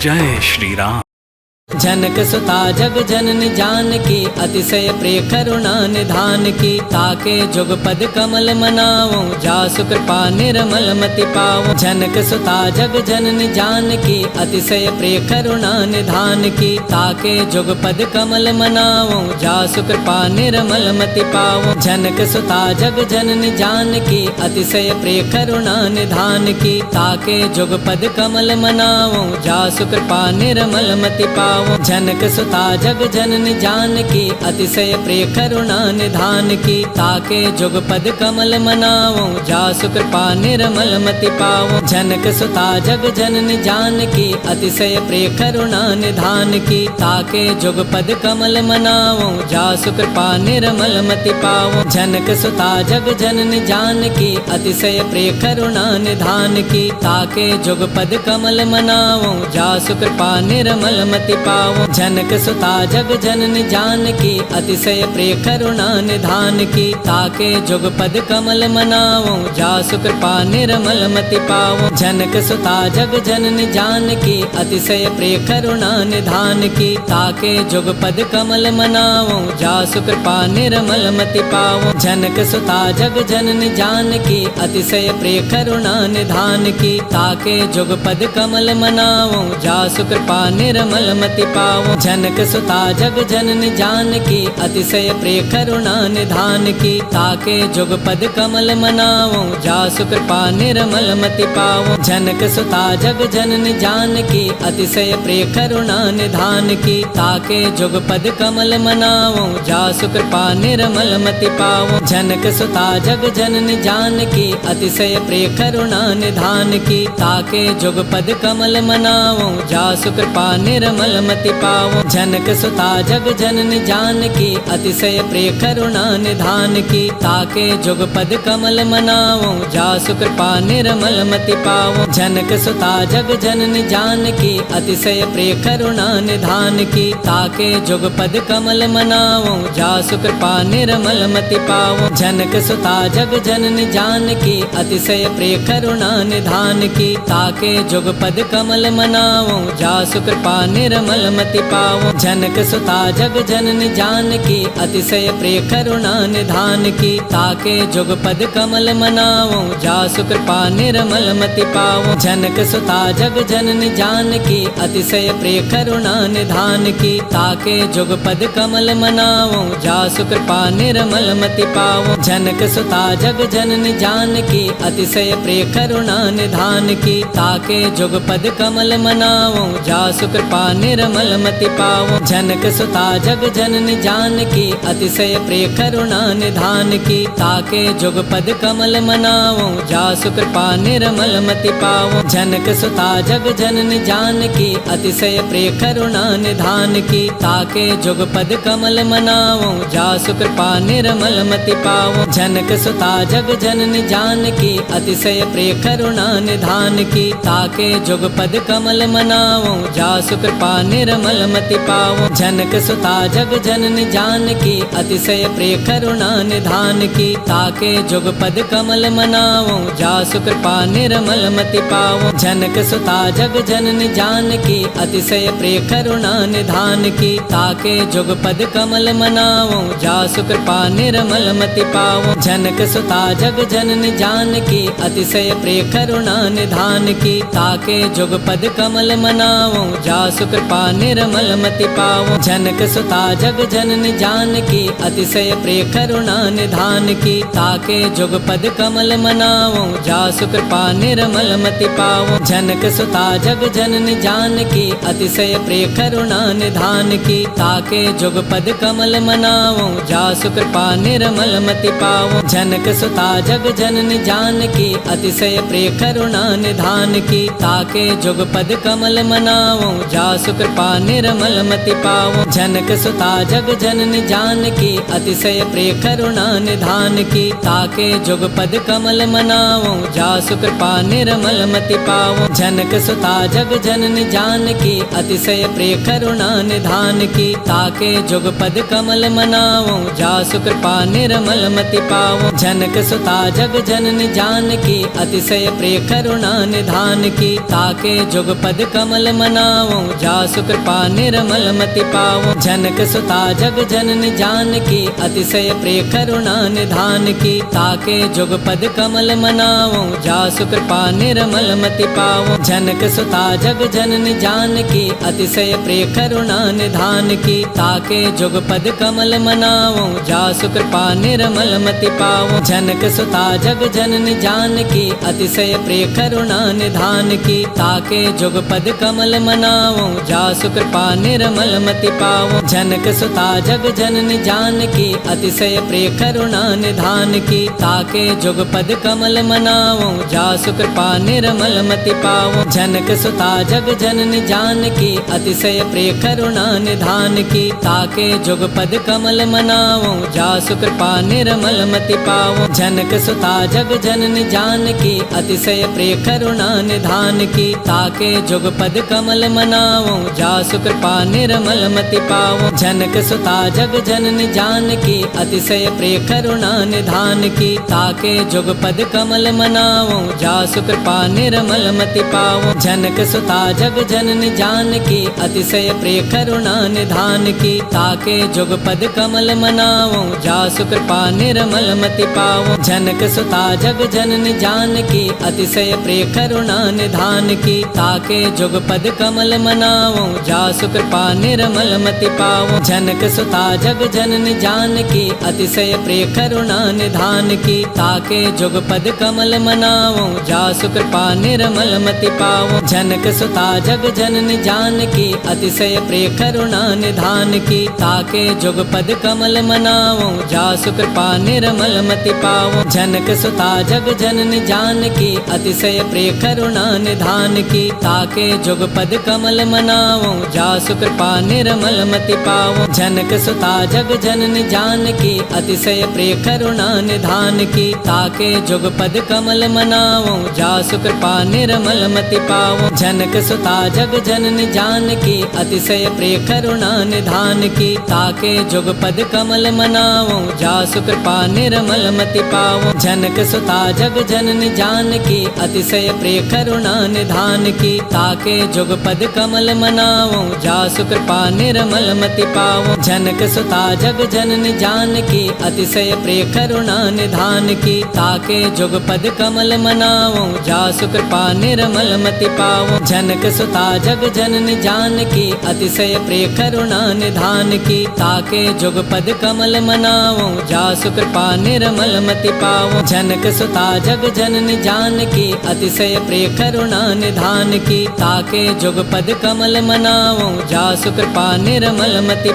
जय श्री राम। जनक सुता जग जननी जानकी, अतिशय प्रिय करुणा निधान की। ताके जुगपद कमल मनाओ, जासु कृपा निर्मल मति पाओ। जनक सुता जग जननी जानकी, अतिशय प्रिय करुणा निधान की। ताके जुगपद कमल मनाओ, जासु कृपा निर्मल मति पाओ। जनक सुता जग जननी जानकी, अतिशय प्रिय करुणा निधान की। ताके जुगपद कमल मनाओ, जासु कृपा निर्मल मति पाओ। जनक सुता जग जननी जानकी, अतिशय प्रिय करुणा निधान की। ताके जुगपद कमल मनाओ, जासु कृपा निर्मल मति पाओ। जनक सुता जग जननी जानकी, अतिशय प्रिय करुणा निधान की। ताके जुगपद कमल मनाओ, जासु कृपा निर्मल मति पाओ। जनक सुता जग जननी जानकी, अतिशय प्रिय करुणा निधान की। ताके जुगपद कमल मनाओ, जासु कृपा निर्मल मति पाओ। जनक सुता जग जननी जानकी, अतिशय प्रिय करुणा निधान की। ताके जुगपद कमल मनाओ, जासु कृपा निर्मल मति पाओ। जनक सुता जग जननी जानकी, अतिशय प्रिय करुणा निधान की। ताके जुगपद कमल मनाओ, जासु कृपा निर्मल मति पाओ। जनक सुता जग जननी जानकी, अतिशय प्रिय करुणा निधान की। ताके जुगपद कमल मनाओ, जासु कृपा निर्मल मति पाओ। जनक सुता जग जननी जानकी, अतिशय प्रिय करुणा निधान की। ताके जुगपद कमल मनाओ, जासु कृपा निर्मल मति पाओ। जनक सुता जग जननी जानकी, अतिशय प्रिय करुणा निधान की। ताके जुगपद कमल मनाओ, जासु कृपा निर्मल मति पाओ। जनक सुता जग जननी जानकी, अतिशय प्रिय करुणा निधान की। ताके जुगपद कमल मनाओ, जासु कृपा निर्मल मति पाओ। जनक सुता जग जननी जानकी, अतिशय प्रिय करुणा निधान की। ताके जुगपद कमल मनाओ, जासु कृपा निर्मल मति पाओ। जनक सुता जग जननी जानकी, अतिशय प्रिय करुणा निधान की। ताके जुगपद कमल मनाओ, जासु कृपा निर्मल मति पाओ। जनक सुता जग जननी जानकी, अतिशय प्रिय करुणा निधान की। ताके जुगपद कमल मनाओ, जासु कृपा निर्मल मति पाओ। जनक सुता जग जननी जानकी, अतिशय प्रिय करुणा निधान की। ताके जुगपद कमल मनाओ, जासु कृपा निर्मल मति पाओ। जनक सुता जग जननी जानकी, अतिशय प्रिय करुणा निधान की। ताके जुगपद कमल मनाओ, जासु कृपा निर्मल मति पाओ। जनक सुता जग जननी जानकी, अतिशय प्रिय करुणा निधान की। ताके जुगपद कमल मनाओ, जासु कृपा निर्मल मति पाओ। जनक सुता जग जननी जानकी, अतिशय प्रिय करुणा निधान की। ताके जुगपद कमल मनाओ, जासु कृपा निर्मल मति पाओ। जनक सुता जग जननी जानकी, अतिशय प्रिय करुणा निधान की। ताके जुगपद कमल मनाओ, जासु कृपा निर्मल मति पाओ। जनक सुता जग जननी जानकी, अतिशय प्रिय करुणा निधान की। ताके जुगपद कमल मनाओ, जासु कृपा निर्मल मति पाओ। जनक सुता जग जननी जानकी, अतिशय प्रिय करुणा निधान की। ताके जुगपद कमल मनाओ, जासु कृपा निर्मल मति पाओ। जनक सुता जग जननी जानकी, अतिशय प्रिय करुणा निधान की। ताके जुगपद कमल मनाओ, जासु कृपा निर्मल मति पाओ। जनक सुता जग जननी जानकी, अतिशय प्रिय करुणा निधान की। ताके जुगपद कमल मनाओ, जासु कृपा निर्मल मति पाओ। जनक सुता जग जननी जानकी, अतिशय प्रिय करुणा निधान की। ताके जुगपद कमल मनाओ, जासु कृपा निर्मल मति पाओ। जनक सुता जग जननी जानकी, अतिशय प्रिय करुणा निधान की। ताके जुगपद कमल मनाओ, जासु कृपा निर्मल मति पाओ। जनक सुता जग जननी जानकी, अतिशय प्रिय करुणा निधान की। ताके जुगपद कमल मनाओ, जासु कृपा कृपा निर्मल मति पावो। जनक सुता जग जननी जानकी अतिशय प्रिय करुणा निधान की। ताके जुग पद कमल मनावो जासु कृपा निर्मल मति पावो। जनक सुता जग जननी जानकी अतिशय प्रिय करुणा निधान की। ताके जुग पद कमल मनावो जासु कृपा निर्मल मति पावो। जनक सुता जग जननी जानकी अतिशय प्रिय करुणा निधान की। ताके जुग पद कमल मनावो जासु कृपा निर्मल मति पावो। जनक सुता जग जननी जानकी अतिशय प्रिय करुणा निधान की। ताके जुग पद कमल मनावो जासु कृपा निर्मल मति पावो। जनक सुता जग जननी जानकी अतिशय प्रिय करुणा निधान की। ताके जुग पद कमल मनावो जासु कृपा निर्मल मति पावो। जनक सुता जग जननी जानकी अतिशय प्रिय करुणा निधान की। ताके जुग पद कमल मनावो जासु कृपा निर्मल मति पावो। जनक सुता जग जननी जानकी अतिशय प्रिय करुणा निधान की। ताके जुग पद कमल मनावो जासु कृपा निर्मल मति पावो। जनक सुता जग जननी जानकी अतिशय प्रिय करुणा निधान की। ताके जुग पद कमल मनावो जासु कृपा निर्मल मति पावो। जनक सुता जग जननी जानकी अतिशय प्रिय करुणा निधान की। ताके जुग पद कमल मनावो जासु कृपा निर्मल मति पावो। जनक सुता जग जननी जानकी अतिशय प्रिय करुणा निधान की। ताके जुग पद कमल मनावो जासु कृपा निर्मल मति पावो। जनक सुता जग जननी जानकी अतिशय प्रिय करुणा निधान की। ताके जुग पद कमल मनावो जासु कृपा निर्मल मति पावो। जनक सुता जग जननी जानकी अतिशय प्रिय करुणा निधान की। ताके जुग पद कमल मनावो जासु कृपा निर्मल मति पावो। जनक सुता जग जननी जानकी अतिशय प्रिय करुणा निधान की। ताके जुग पद कमल मनावो जासु कृपा निर्मल मति पावो। जनक सुता जग जननी जानकी अतिशय प्रिय करुणा निधान की। ताके जुग पद कमल मनावो जासु कृपा निर्मल मति पावो। जनक सुता जग जननी जानकी अतिशय प्रिय करुणा निधान की। ताके जुग पद कमल मनावो जासु कृपा निर्मल मति पावो। जनक सुता जग जननी जानकी अतिशय प्रिय करुणा निधान की। ताके जुग पद कमल मनावो जासु कृपा निर्मल मति पावो। जनक सुता जग जननी जानकी अतिशय प्रिय करुणा निधान की। ताके जुग पद कमल मनावो जासु कृपा निर्मल मति पावो। जनक सुता जग जननी जानकी अतिशय प्रिय करुणा निधान की। ताके जुग पद कमल मनावो जासु कृपा निर्मल मति पावो। जनक सुता जग जननी जानकी अतिशय प्रिय करुणा निधान की। ताके जुग पद कमल मनावो जासु कृपा निर्मल मति पावो। जनक सुता जग जननी जानकी अतिशय प्रिय करुणा निधान की। ताके जुग पद कमल मनावो जासु कृपा निर्मल मति पावो। जनक सुता जग जननी जानकी अतिशय प्रिय करुणा निधान की। ताके जुग पद कमल मनावो जासु कृपा निर्मल मति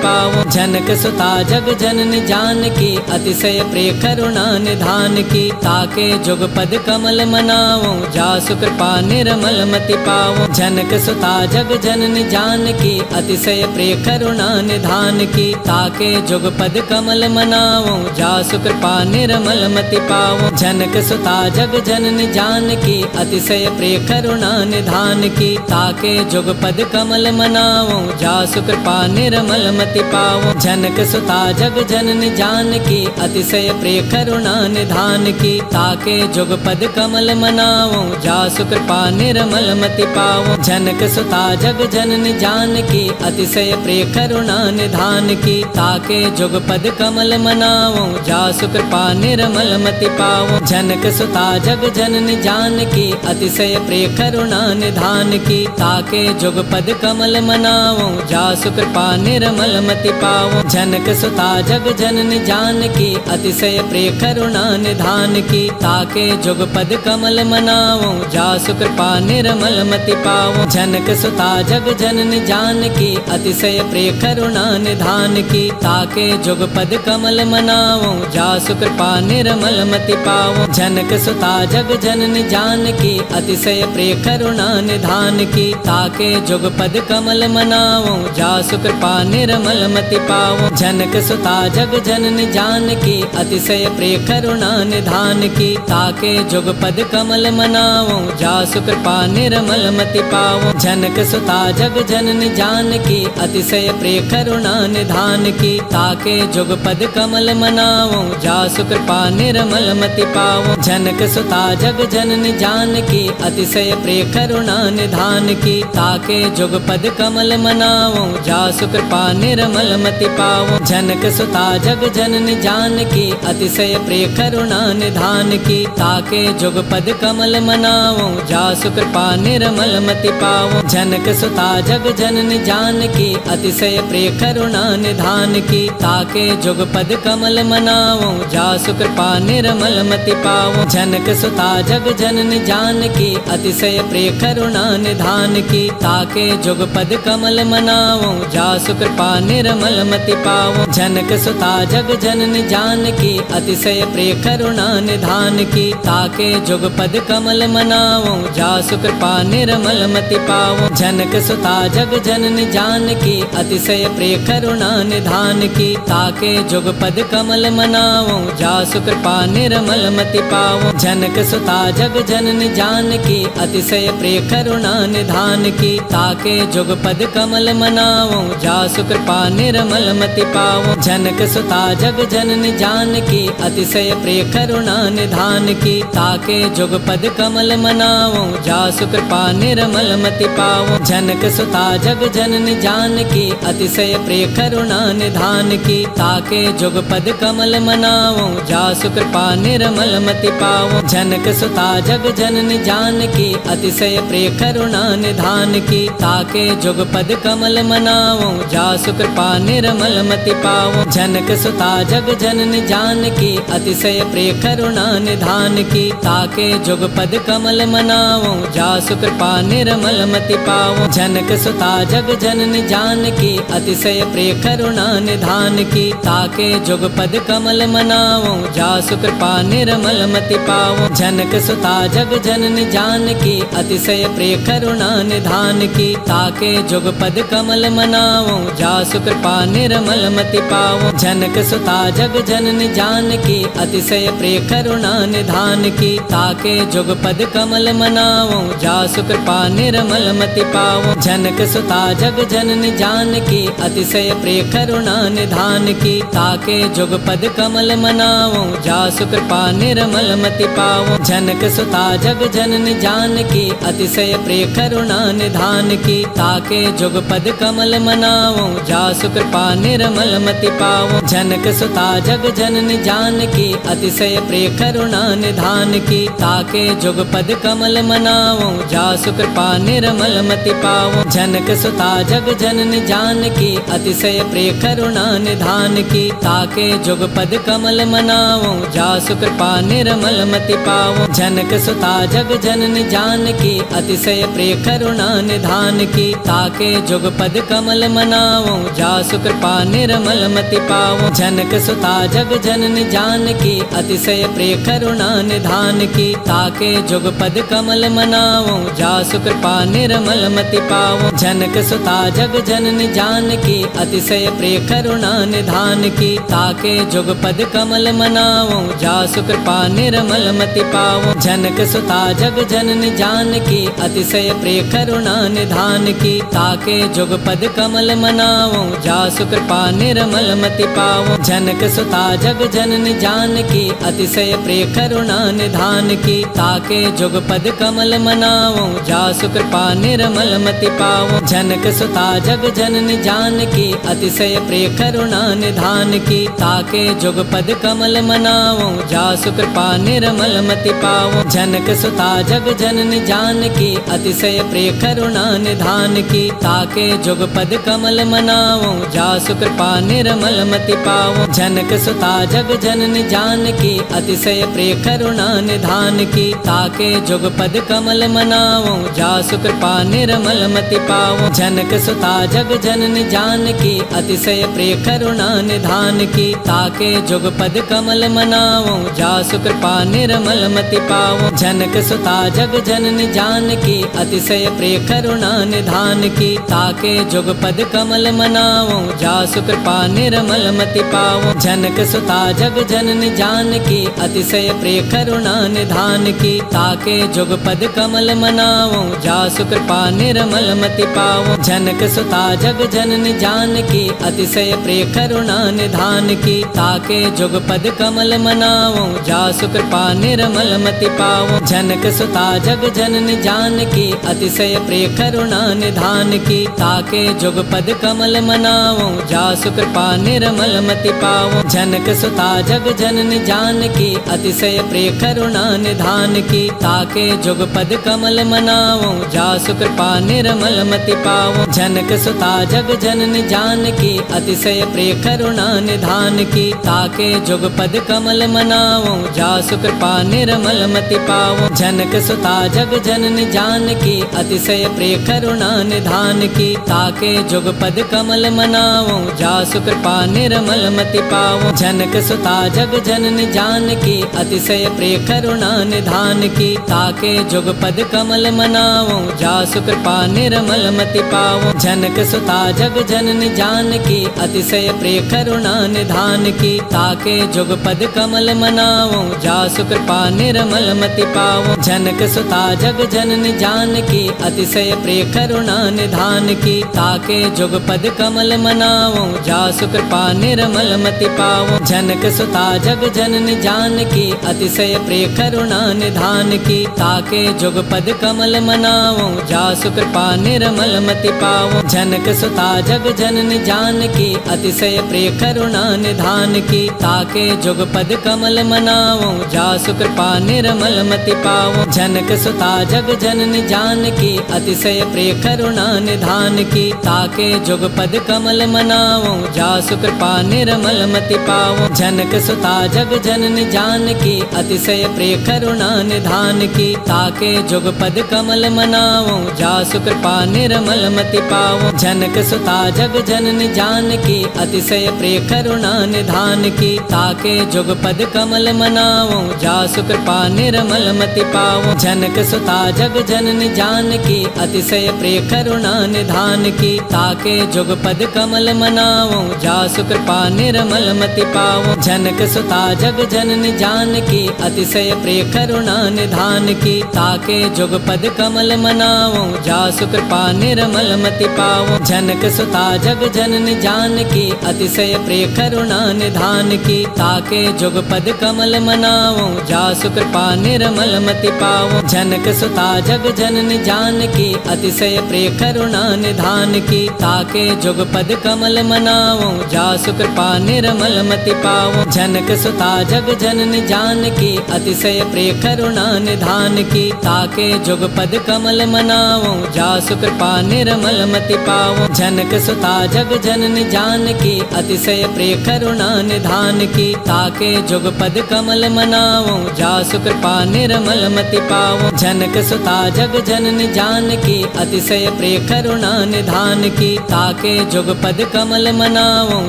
पावो। जनक सुता जग जननी जानकी अतिशय प्रिय करुणा निधान की। ताके जुग पद कमल मनावो जासु कृपा निर्मल मति पावो। जनक सुता जग जननी जानकी अतिशय प्रिय करुणा निधान की। ताके जुग पद कमल मनावो जासु कृपा निर्मल मति पावो। जनक सुता जग जननी जानकी अतिशय प्रिय करुणा निधान की। ताके जुग पद कमल मनावो जासु कृपा निर्मल मति पावो। जनक सुता जग जननी जानकी अतिशय प्रिय करुणा निधान की। ताके जुग पद कमल मनावो जासु कृपा निर्मल मति पावो। जनक सुता जग जननी जानकी अतिशय प्रिय करुणा निधान की। ताके जुग पद कमल मनावो जासु कृपा निर्मल मति पावो। जनक सुता जग जननी जानकी अतिशय प्रिय करुणा निधान की। ताके जुग पद कमल मनावो जासु कृपा निर्मल मति पावो। जनक सुता जग जननी जानकी अतिशय प्रिय करुणा निधान की। ताके जुग पद कमल मनावो जासु कृपा निर्मल मति पावो। जनक सुता जग जननी जानकी अतिशय प्रिय करुणा निधान की। ताके जुग पद कमल मनावो जासु कृपा निर्मल मति पावो। जनक सुता जग जननी जानकी अतिशय प्रिय करुणा निधान की। ताके जुग पद जुगपद कमल मनाओ जासु कृपा निर्मल मति पाओ। जनक सुता जग जननी जानकी अतिशय प्रिय करुणा निधान की ताके जुगपद कमल मनाओ जासु कृपा निर्मल मति पाओ। जनक सुता जग जननी जानकी अतिशय प्रिय करुणा निधान की ताके जुगपद कमल मनाओ जासु कृपा निर्मल मति पाओ। जनक सुता जग जननी जानकी अतिशय प्रिय करुणा निधान की ताके जुगपद कमल मनाओ जासु कृपा निर्मल मति पाओ। जनक सुता जग जननी जानकी अतिशय प्रिय करुणा निधान की ताके जुगपद कमल मनाओ जासु कृपा निर्मल मति पाओ। जनक सुता जग जननी जानकी अतिशय प्रिय करुणा निधान की ताके जुगपद कमल मनाओ जासु कृपा निर्मल मति पाओ। जनक सुता जग जननी जानकी अतिशय प्रिय करुणा निधान की ताके जुगपद कमल मनाओ जासु कृपा निर्मल मति पाओ। जनक सुता जग जननी जानकी अतिशय प्रिय करुणा निधान की ताके जुगपद कमल मनाओ जासु कृपा निर्मल मति पाओ। जनक सुता जग जननी जानकी अतिशय प्रिय करुणा निधान की ताके जुगपद कमल मनाओ जासु कृपा निर्मल मति पाओ। जनक सुता जग जननी जानकी अतिशय प्रिय करुणा निधान की ताके जुगपद कमल मनाओ जासु कृपा निर्मल मति पाओ। जनक सुता जग जननी जानकी अतिशय प्रिय करुणा निधान की ताके जुगपद कमल मनाओ जासु कृपा निर्मल मति पाओ। जनक सुता जग जननी जानकी अतिशय प्रिय करुणा निधान की ताके जुगपद कमल मनाओ जासु कृपा निर्मल मति पाओ। जनक सुता जग जननी जानकी अतिशय प्रिय करुणा निधान की ताके जुगपद कमल मनाओ जासु कृपा निर्मल मति पाओ। जनक सुता जग जननी जानकी अतिशय प्रिय करुणा निधान की ताके जुगपद कमल मनाओ जासु कृपा निर्मल मति पाओ। जनक सुता जग जननी जानकी अतिशय प्रिय करुणा निधान की ताके जुगपद कमल मनाओ जासु कृपा निर्मल मति पाओ। जनक सुता जग जननी जानकी अतिशय प्रिय करुणा निधान की ताके जुगपद कमल मनाओ जासु कृपा निर्मल मति पाओ। जनक सुता जग जननी जानकी अतिशय प्रिय करुणा निधान की ताके जुगपद कमल मनाओ जासु कृपा निर्मल मति पाओ। जनक सुता जग जननी जानकी अतिशय प्रिय करुणा निधान की ताके जुगपद कमल मनाओ जासु कृपा निर्मल मति पाओ। जनक सुता जग जननी जानकी अतिशय प्रिय करुणा निधान की ताके जुगपद कमल मनाओ जासु कृपा निर्मल मति पाओ। जनक सुता जग जननी जानकी अतिशय प्रिय करुणा निधान की ताके जुगपद कमल मनाओ जासु कृपा निर्मल मति पाओ। जनक सुता जग जननी जानकी अतिशय प्रिय करुणा निधान की ताके जुगपद कमल मनाओ जासु कृपा निर्मल मति पाओ। जनक सुता जग जननी जानकी अतिशय प्रिय करुणा निधान की ताके जुगपद कमल मनाओ जासु कृपा निर्मल मति पाओ। जनक सुता जग जननी जानकी अतिशय प्रिय करुणा निधान की ताके जुगपद कमल मनाओ जासु कृपा निर्मल मति पाओ। जनक सुता जग जननी जानकी अतिशय प्रिय करुणा निधान की ताके जुगपद कमल मनाओ जासु कृपा निर्मल मति पाओ। जनक सुता जग जननी जानकी अतिशय प्रिय करुणा निधान की ताके जुगपद कमल मनाओ जासु कृपा निर्मल मति पाओ। जनक सुता जग जननी जानकी अतिशय प्रिय करुणा निधान की ताके जुगपद कमल मनाओ जासु कृपा निर्मल मति पाओ। जनक सुता जग जननी जानकी अतिशय प्रिय करुणा निधान की ताके जुगपद कमल मनाओ जासु कृपा निर्मल मति पाओ। जनक सुता जग जननी जानकी अतिशय प्रिय करुणा निधान की ताके जुगपद कमल मनाओ जासु कृपा निर्मल मति पाओ। जनक सुता जग जननी जानकी अतिशय प्रिय करुणा निधान की। ताके जुगपद कमल मनाओ जासु कृपा निर्मल मति पाओ। जनक सुता जग जननी जानकी अतिशय प्रिय करुणा निधान की। ताके जुगपद कमल मनाओ जासु कृपा निर्मल मति पाओ। जनक सुता जग जननी जानकी अतिशय प्रिय करुणा निधान की। ताके जुगपद कमल मनाओ जासु कृपा निर्मल मति पाओ। जनक सुता जग जननी जानकी अतिशय प्रिय करुणा निधान की। ताके जुगपद कमल मनाओ जासु कृपा निर्मल मति पाओ। जनक सुता जग जननी जानकी अतिशय प्रिय करुणा निधान की। ताके जुगपद कमल मनाओ जासु कृपा निर्मल मति पाओ। जनक सुता जग जननी जानकी अतिशय प्रिय करुणा निधान की। ताके जुगपद कमल मनाओ जासु कृपा निर्मल मति पाओ। जनक सुता जग जननी जानकी अतिशय प्रिय करुणा निधान की। ताके जुगपद कमल मनाओ जासु कृपा निर्मल मति पाओ। जनक सुता जग जननी जानकी अतिशय प्रिय करुणा निधान की। ताके जुगपद कमल मनाओ जासु कृपा निर्मल मति पाओ। जनक सुता जग जननी जानकी अतिशय प्रिय करुणा निधान की। ताके जुगपद कमल मनाओ जासु कृपा निर्मल मति पाओ। जनक सुता जग जननी जानकी अतिशय प्रिय करुणा निधान की। ताके जुगपद कमल मनाओ जासु कृपा निर्मल मति पाओ। जनक सुता जग जननी जानकी अतिशय प्रिय करुणा निधान की। ताके जुगपद कमल मनाओ जासु कृपा निर्मल मति पाओ। जनक सुता जग जननी जानकी अतिशय प्रिय करुणा निधान की। ताके जुगपद कमल मनाओ जासु कृपा निर्मल मति पाओ। जनक सुता जग जननी जानकी अतिशय प्रिय करुणा निधान की। ताके जुगपद कमल मनाओ जासु कृपा निर्मल मति पाओ। जनक सुता जग जननी जानकी अतिशय प्रिय करुणा निधान की। ताके जुगपद कमल मनाओ जासु कृपा निर्मल मति पाओ। जनक सुता जग जननी जानकी अतिशय प्रिय करुणा निधान की। ताके जुगपद कमल मनाओ जासु कृपा निर्मल मति पाओ। जनक सुता जग जननी जानकी अतिशय प्रिय करुणा निधान की। ताके जुगपद कमल मनाओ जासु कृपा निर्मल मति पाओ। जनक सुता जग जननी जानकी अतिशय प्रिय करुणा निधान की। ताके जुगपद कमल मनाओ जासु कृपा निर्मल मति पाओ। जनक सुता जग जननी जानकी अतिशय प्रिय करुणा निधान की। ताके जुगपद कमल मनाओ जासु कृपा निर्मल मति पाओ। जनक सुता जग जननी जानकी अतिशय प्रिय करुणा निधान की। ताके जुगपद कमल मनाओ जासु कृपा निर्मल मति पाओ। जनक सुता जग जननी जानकी अतिशय प्रिय करुणा निधान की। ताके जुगपद कमल मनाओ जासु कृपा निर्मल मति पाओ। जनक सुता जग जननी जानकी अतिशय प्रिय करुणा निधान की। ताके जुगपद कमल मनाओ जासु कृपा निर्मल मति पाओ। जनक सुता जग जननी जानकी अतिशय प्रिय करुणा निधान की। ताके जुगपद कमल मनाओ जासु कृपा निर्मल मति पाओ। जनक सुता जग जननी जानकी अतिशय प्रिय करुणा निधान की। ताके जुगपद कमल मनाओ जासु कृपा निर्मल मति पाओ। जनक सुता जग जननी जानकी अतिशय प्रिय करुणा निधान की। ताके जुगपद कमल मनाओ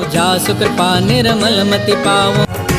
जासु कृपा निर्मल मति पाओ।